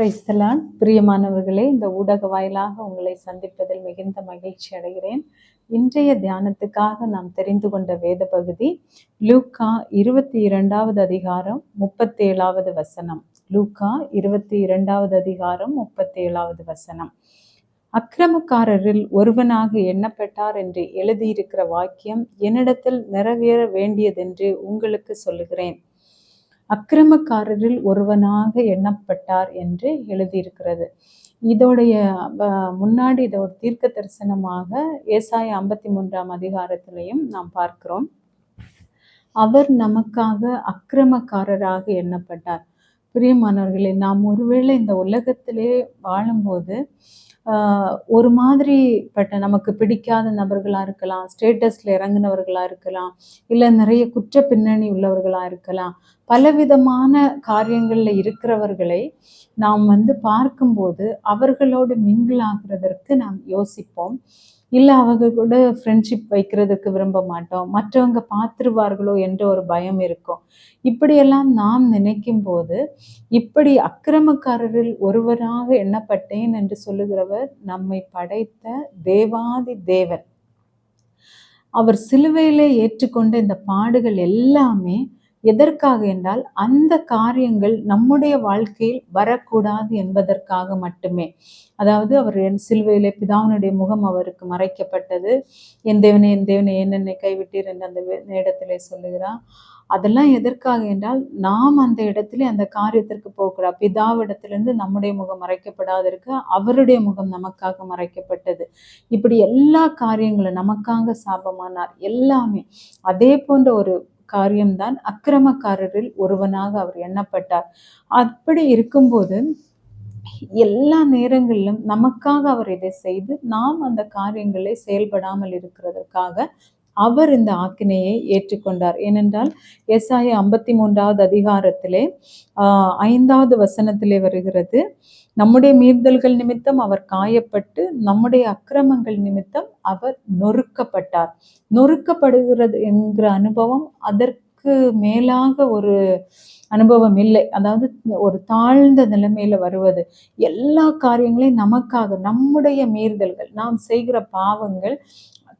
Praise the Lord. பிரியமானவர்களே, இந்த ஊடக வாயிலாக உங்களை சந்திப்பதில் மிகுந்த மகிழ்ச்சி அடைகிறேன். இன்றைய தியானத்துக்காக நாம் தெரிந்து கொண்ட வேத பகுதி லூக்கா 22வது அதிகாரம் 37வது வசனம். லூக்கா 22வது அதிகாரம் 37வது வசனம். அக்கிரமக்காரரில் ஒருவனாக எண்ணப்பட்டார் என்று எழுதியிருக்கிற வாக்கியம் என்னிடத்தில் நிறைவேற வேண்டியதென்று உங்களுக்கு சொல்லுகிறேன். அக்கிரமக்காரரில் ஒருவனாக எண்ணப்பட்டார் என்று எழுதியிருக்கிறது. இதோடைய முன்னாடி இதை ஒரு தீர்க்க தரிசனமாக ஏசாயா 53ஆம் அதிகாரத்திலையும் நாம் பார்க்கிறோம். அவர் நமக்காக அக்கிரமக்காரராக எண்ணப்பட்டார். பிரியமானவர்களே, நாம் ஒருவேளை இந்த உலகத்திலே வாழும்போது ஒரு மாதிரிப்பட்ட நமக்கு பிடிக்காத நபர்களாக இருக்கலாம், ஸ்டேட்டஸில் இறங்கினவர்களாக இருக்கலாம், இல்லை நிறைய குற்ற பின்னணி உள்ளவர்களாக இருக்கலாம். பலவிதமான காரியங்களில் இருக்கிறவர்களை நாம் பார்க்கும்போது அவர்களோடு மிங்கிள் ஆகிறதற்கு நாம் யோசிப்போம். இல்லை அவங்க கூட ஃப்ரெண்ட்ஷிப் வைக்கிறதுக்கு விரும்ப மாட்டோம். மற்றவங்க பார்த்துருவார்களோ என்ற ஒரு பயம் இருக்கும். இப்படியெல்லாம் நாம் நினைக்கும் போது இப்படி அக்கிரமக்காரரில் ஒருவராக எண்ணப்பட்டேன் என்று சொல்லுகிறவர் நம்மை படைத்த தேவாதி தேவன். அவர் சிலுவையிலே ஏற்றுக்கொண்ட இந்த பாடுகள் எல்லாமே எதற்காக என்றால் அந்த காரியங்கள் நம்முடைய வாழ்க்கையில் வரக்கூடாது என்பதற்காக மட்டுமே. அதாவது அவர் சிலுவையிலே பிதாவினுடைய முகம் அவருக்கு மறைக்கப்பட்டது. என் தேவனே என்னென்னை கைவிட்டீர் என்று அந்த இடத்திலே சொல்லுகிறார். அதெல்லாம் எதற்காக என்றால் நாம் அந்த இடத்துல அந்த காரியத்திற்கு போகிறார். பிதாவிடத்திலிருந்து நம்முடைய முகம் மறைக்கப்படாதிருக்க அவருடைய முகம் நமக்காக மறைக்கப்பட்டது. இப்படி எல்லா காரியங்களும் நமக்காக சாபமானார். எல்லாமே அதே போன்ற ஒரு காரியம்தான் அக்கிரமக்காரரில் ஒருவனாக அவர் எண்ணப்பட்டார். அப்படி இருக்கும்போது எல்லா நேரங்களிலும் நமக்காக அவர் இதை செய்து நாம் அந்த காரியங்களை செயல்படாமல் இருக்கிறதற்காக அவர் இந்த ஆக்கினையை ஏற்றுக்கொண்டார். ஏனென்றால் ஏசாயா 53வது அதிகாரத்திலே 5வது வசனத்திலே வருகிறது, நம்முடைய மீறுதல்கள் நிமித்தம் அவர் காயப்பட்டு நம்முடைய அக்கிரமங்கள் நிமித்தம் அவர் நொறுக்கப்பட்டார். நொறுக்கப்படுகிறது என்கிற அனுபவம் அதற்கு மேலாக ஒரு அனுபவம் இல்லை. அதாவது ஒரு தாழ்ந்த நிலைமையில வருவது, எல்லா காரியங்களையும் நமக்காக நம்முடைய மீறுதல்கள், நாம் செய்கிற பாவங்கள்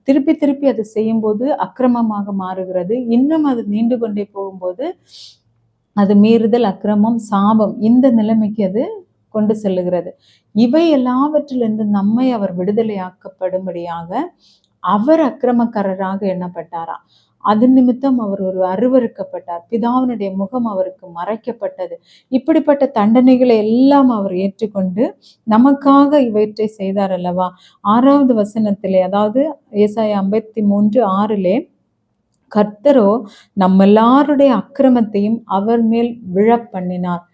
திருப்பி திருப்பி அது செய்யும்போது அக்கிரமமாக மாறுகிறது. இன்னும் அது நீண்டு கொண்டே போகும்போது அது மீறுதல், அக்கிரமம், சாபம், இந்த நிலைமைக்கு அது கொண்டு செல்லுகிறது. இவை எல்லாவற்றிலிருந்து நம்மை அவர் விடுதலை ஆக்கப்படும்படியாக அவர் அக்கிரமக்காரராக எண்ணப்பட்டாராம். அது நிமித்தம் அவர் ஒரு அருவருக்கப்பட்டார். பிதாவினுடைய முகம் அவருக்கு மறைக்கப்பட்டது. இப்படிப்பட்ட தண்டனைகளை எல்லாம் அவர் ஏற்றுக்கொண்டு நமக்காக இவற்றை செய்தார் அல்லவா. 6வது வசனத்திலே, அதாவது ஏசாயா 53:6 கர்த்தரோ நம்ம எல்லாருடைய அக்கிரமத்தையும் அவர் மேல் விழ பண்ணினார்.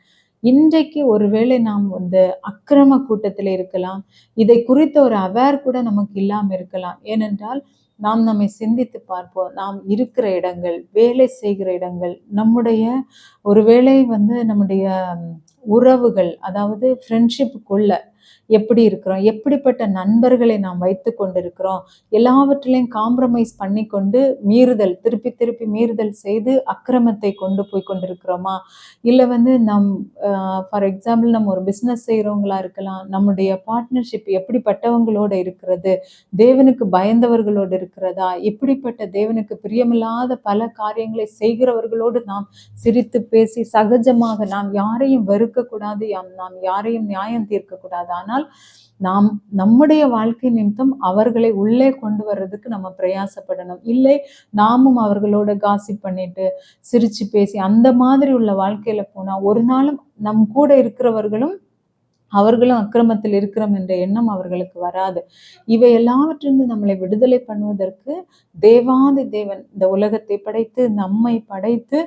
இன்றைக்கு ஒருவேளை நாம் இந்த அக்கிரம கூட்டத்தில் இருக்கலாம். இதை குறித்த ஒரு அவேர் கூட நமக்கு இல்லாமல் இருக்கலாம். ஏனென்றால் நாம் நம்மை சிந்தித்து பார்ப்போம். நாம் இருக்கிற இடங்கள், வேலை செய்கிற இடங்கள், நம்முடைய ஒருவேளை நம்முடைய உறவுகள், அதாவது ஃப்ரெண்ட்ஷிப்புக்குள்ள எப்படி இருக்கிறோம், எப்படிப்பட்ட நண்பர்களை நாம் வைத்து கொண்டிருக்கிறோம், எல்லாவற்றிலையும் காம்ப்ரமைஸ் பண்ணி கொண்டு மீறுதல், திருப்பி திருப்பி மீறுதல் செய்து அக்கிரமத்தை கொண்டு போய் கொண்டிருக்கிறோமா? இல்லை ஃபார் எக்ஸாம்பிள் நம்ம ஒரு பிஸ்னஸ் செய்கிறவங்களா இருக்கலாம். நம்முடைய பார்ட்னர்ஷிப் எப்படிப்பட்டவங்களோட இருக்கிறது, தேவனுக்கு பயந்தவர்களோடு இருக்கிறதா, இப்படிப்பட்ட தேவனுக்கு பிரியமில்லாத பல காரியங்களை செய்கிறவர்களோடு நாம் சிரித்து பேசி சகஜமாக நாம் யாரையும் வெறுக்கக்கூடாது, நாம் யாரையும் நியாயம் தீர்க்கக்கூடாது. ஆனால் நாம் நம்முடைய வாழ்க்கை நிமித்தம் அவர்களை உள்ளே கொண்டு வர்றதுக்கு நம்ம பிரயாசப்படணும். இல்லை நாமும் அவர்களோட காசிப் பண்ணிட்டு சிரிச்சு பேசி அந்த மாதிரி உள்ள வாழ்க்கையில போனா ஒரு நாளும் நம் கூட இருக்கிறவர்களும் அவர்களும் அக்கிரமத்தில் இருக்கிறோம் என்ற எண்ணம் அவர்களுக்கு வராது. இவை எல்லாவற்றிலிருந்து நம்மளை விடுதலை பண்ணுவதற்கு தேவாதி தேவன் இந்த உலகத்தை படைத்து நம்மை படைத்து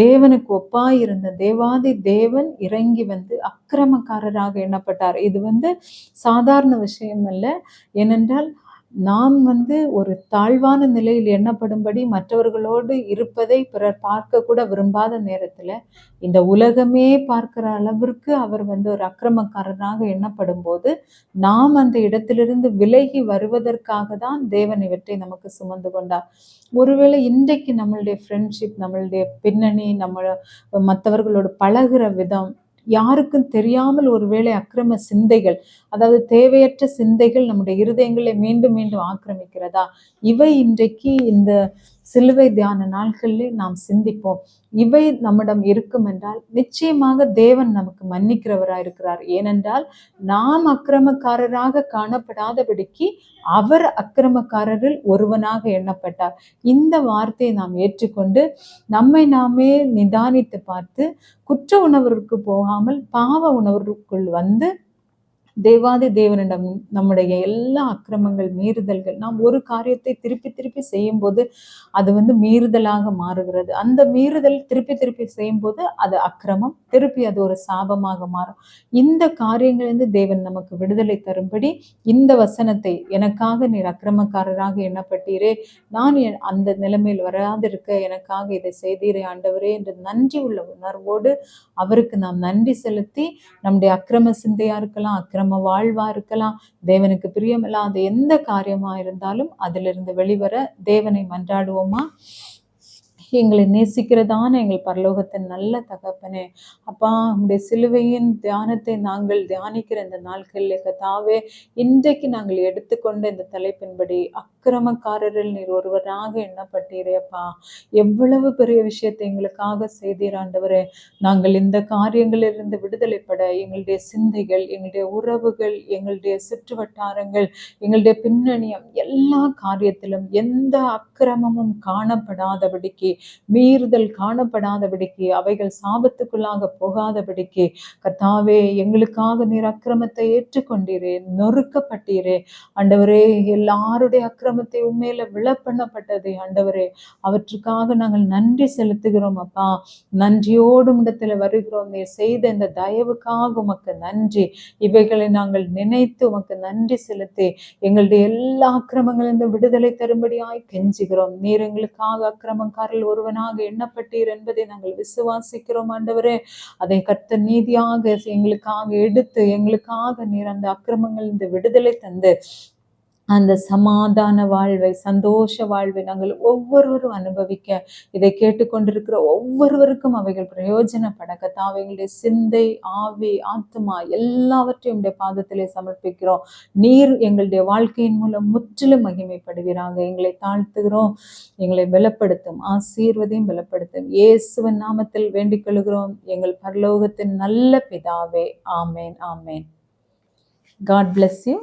தேவனுக்கு ஒப்பாய் இருந்த தேவாதி தேவன் இறங்கி அக்கிரமக்காரராக எண்ணப்பட்டார். இது சாதாரண விஷயம் அல்ல. ஏனென்றால் நாம் ஒரு தாழ்வான நிலையில் எண்ணப்படும்படி மற்றவர்களோடு இருப்பதை பிறர் பார்க்க கூட விரும்பாத நேரத்துல இந்த உலகமே பார்க்கிற அளவிற்கு அவர் ஒரு அக்கிரமக்காரராக எண்ணப்படும் போது நாம் அந்த இடத்திலிருந்து விலகி வருவதற்காக தான் தேவன் இவற்றை நமக்கு சுமந்து கொண்டார். ஒருவேளை இன்றைக்கு நம்மளுடைய ஃப்ரெண்ட்ஷிப், நம்மளுடைய பின்னணி, மற்றவர்களோடு பழகுற விதம், யாருக்கும் தெரியாமல் ஒருவேளை அக்கிரம சிந்தைகள், அதாவது தேவையற்ற சிந்தைகள் நம்முடைய இருதயங்களை மீண்டும் மீண்டும் ஆக்கிரமிக்கிறதா? இவை இன்றைக்கு இந்த சிலுவை தியான நாட்களில் நாம் சிந்திப்போம். இவை நம்மிடம் இருக்கும் என்றால் நிச்சயமாக தேவன் நமக்கு மன்னிக்கிறவராயிருக்கிறார். ஏனென்றால் நாம் அக்கிரமக்காரராக காணப்படாதபடிக்கு அவர் அக்கிரமக்காரரில் ஒருவனாக எண்ணப்பட்டார். இந்த வார்த்தையை நாம் ஏற்றுக்கொண்டு நம்மை நாமே நிதானித்து பார்த்து குற்ற உணர்வுக்கு போகாமல் பாவ உணர்வுக்குள் வந்து தேவாதி தேவனிடம் நம்முடைய எல்லா அக்கிரமங்கள், மீறுதல்கள், நாம் ஒரு காரியத்தை திருப்பி திருப்பி செய்யும் போது அது மீறுதலாக மாறுகிறது. அந்த மீறுதல் திருப்பி திருப்பி செய்யும் போது அது அக்கிரமம், திருப்பி அது ஒரு சாபமாக மாறும். இந்த காரியங்களிலிருந்து தேவன் நமக்கு விடுதலை தரும்படி இந்த வசனத்தை, எனக்காக நீர் அக்கிரமக்காரராக எண்ணப்பட்டீரே, நான் அந்த நிலைமையில் வராதிருக்க எனக்காக இதை செய்தீரே ஆண்டவரே என்று நன்றி உள்ள உணர்வோடு அவருக்கு நாம் நன்றி செலுத்தி, நம்முடைய அக்கிரம சிந்தையா இருக்கலாம், அக்கிரம வாழ்வா இருக்கலாம், தேவனுக்கு பிரியமில்லாத எந்த காரியமா இருந்தாலும் அதிலிருந்து வெளிவர தேவனை மன்றாடுவோமா? எங்களை நேசிக்கிறதான எங்கள் பரலோகத்தின் நல்ல தகப்பனே, அப்பா, உங்களுடைய சிலுவையின் தியானத்தை நாங்கள் தியானிக்கிற இந்த நாட்களில் கர்த்தாவே, இன்றைக்கு நாங்கள் எடுத்துக்கொண்ட இந்த தலைப்பின்படி அக்கிரமக்காரரில் நீர் ஒருவராக எண்ணப்பட்டீரே அப்பா. எவ்வளவு பெரிய விஷயத்தை எங்களுக்காக செய்தீர் ஆண்டவரே. நாங்கள் இந்த காரியங்களிலிருந்து விடுதலைப்பட எங்களுடைய சிந்தைகள், எங்களுடைய உறவுகள், எங்களுடைய சுற்று வட்டாரங்கள், எங்களுடைய பின்னணியம், எல்லா காரியத்திலும் எந்த அக்கிரமமும் காணப்படாதபடிக்கு, மீறுதல் காணப்படாதபடிக்கு, அவைகள் சாபத்துக்குள்ளாக போகாதபடிக்கு கர்த்தாவே, எங்களுக்காக நீர் அக்கிரமத்தை ஏற்றுக்கொண்டீரே, நொறுக்கப்பட்டீரே ஆண்டவரே. எல்லாருடைய அக்கிரமத்தை உண்மையில விழப்பண்ணப்பட்டது ஆண்டவரே. அவற்றுக்காக நாங்கள் நன்றி செலுத்துகிறோம் அப்பா. நன்றியோடு இடத்துல வருகிறோம். நீர் செய்த இந்த தயவுக்காக உமக்கு நன்றி. இவைகளை நாங்கள் நினைத்து உமக்கு நன்றி செலுத்தி எங்களுடைய எல்லா அக்கிரமங்களிலிருந்து விடுதலை தரும்படியாய் கெஞ்சுகிறோம். நீர் எங்களுக்காக அக்கிரமக்காரில் ஒருவனாக எண்ணப்பட்டீர் என்பதை நாங்கள் விசுவாசிக்கிறோம் ஆண்டவரே. அதை கர்த்தர் நீதியாக எங்களுக்காக எடுத்து, எங்களுக்காக நீர் அந்த அக்கிரமங்களிலிருந்து விடுதலை தந்து அந்த சமாதான வாழ்வை, சந்தோஷ வாழ்வை நாங்கள் ஒவ்வொருவரும் அனுபவிக்க, இதை கேட்டுக்கொண்டிருக்கிற ஒவ்வொருவருக்கும் அவைகள் பிரயோஜனப்பட கர்த்தாவே, எங்களுடைய சிந்தை, ஆவி, ஆத்மா எல்லாவற்றையும் உடைய பாதத்திலே சமர்ப்பிக்கிறோம். நீர் எங்களுடைய வாழ்க்கையின் மூலம் முற்றிலும் மகிமைப்படுவீராக. எங்களை தாழ்த்துகிறோம். எங்களை பலப்படுத்தும், ஆசீர்வதியும் பலப்படுத்தும். இயேசுவின் நாமத்தில் வேண்டிக் கொள்கிறோம் எங்கள் பரலோகத்தின் நல்ல பிதாவே. ஆமேன், ஆமேன். God bless you.